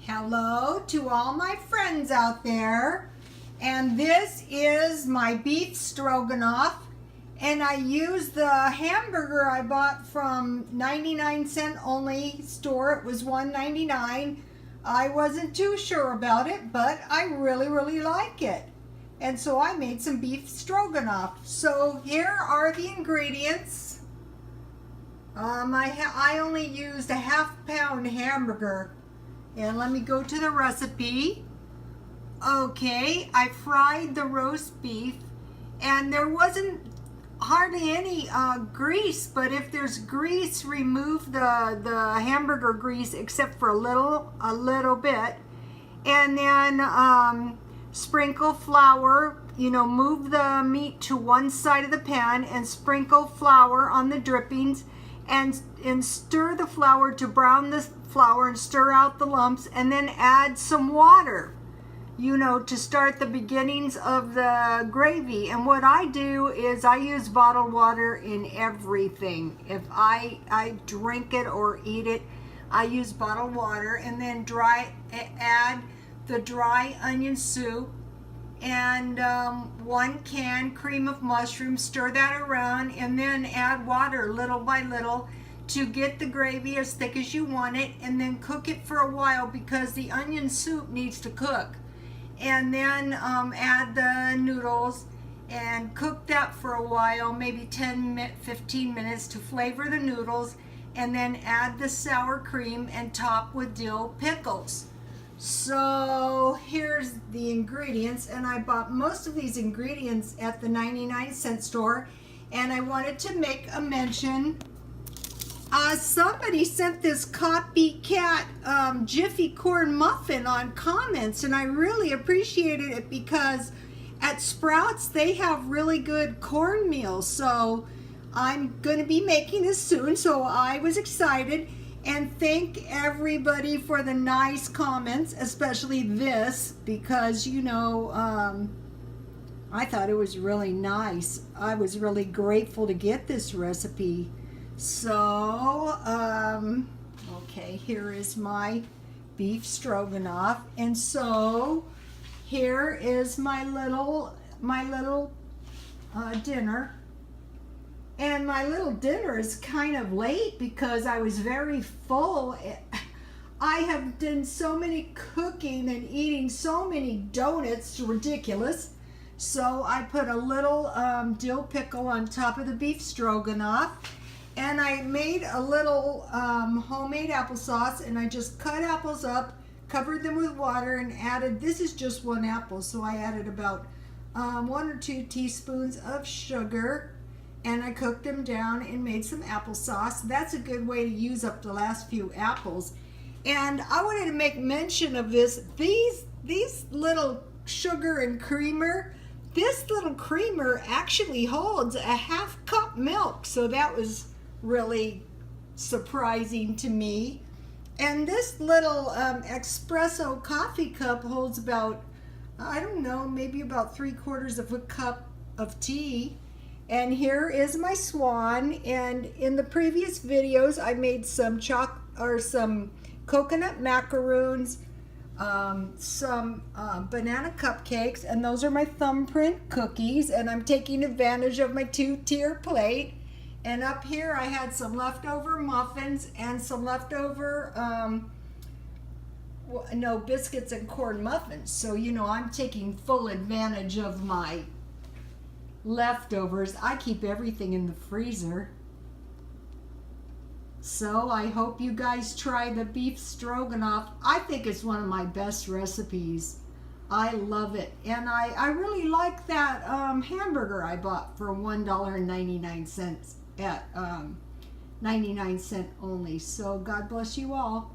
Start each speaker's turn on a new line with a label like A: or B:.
A: Hello to all my friends out there, and this is my beef stroganoff, and I used the hamburger I bought from 99-cent only store. It was $1.99. I wasn't too sure about it, but I really like it, and so I made some beef stroganoff. So here are the ingredients. I only used a half-pound hamburger. And let me go to the recipe. Okay, I fried the roast beef, and there wasn't hardly any grease, but if there's grease, remove the hamburger grease except for a little bit. And then sprinkle flour, move the meat to one side of the pan and sprinkle flour on the drippings, and stir the flour to brown the flour and stir out the lumps, and then add some water, to start the beginnings of the gravy. And what I do is I use bottled water in everything. If I drink it or eat it, I use bottled water, and then add the dry onion soup and 1 can cream of mushroom, stir that around, and then add water little by little to get the gravy as thick as you want it, and then cook it for a while because the onion soup needs to cook. And then add the noodles and cook that for a while, maybe 15 minutes to flavor the noodles, and then add the sour cream and top with dill pickles. So here's the ingredients, and I bought most of these ingredients at the 99-cent store, and I wanted to make a mention. Somebody sent this copycat Jiffy corn muffin on comments, and I really appreciated it because at Sprouts they have really good cornmeal, so I'm going to be making this soon, so I was excited. And thank everybody for the nice comments, especially this, because I thought it was really nice. I was really grateful to get this recipe. So, okay, here is my beef stroganoff, and so here is my little dinner. And my little dinner is kind of late because I was very full. I have done so many cooking and eating so many donuts, it's ridiculous. So I put a little dill pickle on top of the beef stroganoff. And I made a little homemade applesauce, and I just cut apples up, covered them with water, and added, this is just 1 apple, so I added about 1 or 2 teaspoons of sugar. And I cooked them down and made some applesauce. That's a good way to use up the last few apples. And I wanted to make mention of this. These little sugar and creamer, this little creamer actually holds a 1/2 cup milk. So that was really surprising to me. And this little espresso coffee cup holds about, I don't know, maybe about 3/4 of a cup of tea. And here is my swan, and in the previous videos I made some coconut macaroons, some banana cupcakes, and those are my thumbprint cookies, and I'm taking advantage of my 2-tier plate. And up here I had some leftover muffins and some leftover biscuits and corn muffins. So I'm taking full advantage of my leftovers. I keep everything in the freezer. So I hope you guys try the beef stroganoff. I think it's one of my best recipes. I love it. And I really like that hamburger I bought for $1.99 at 99-cent only. So God bless you all.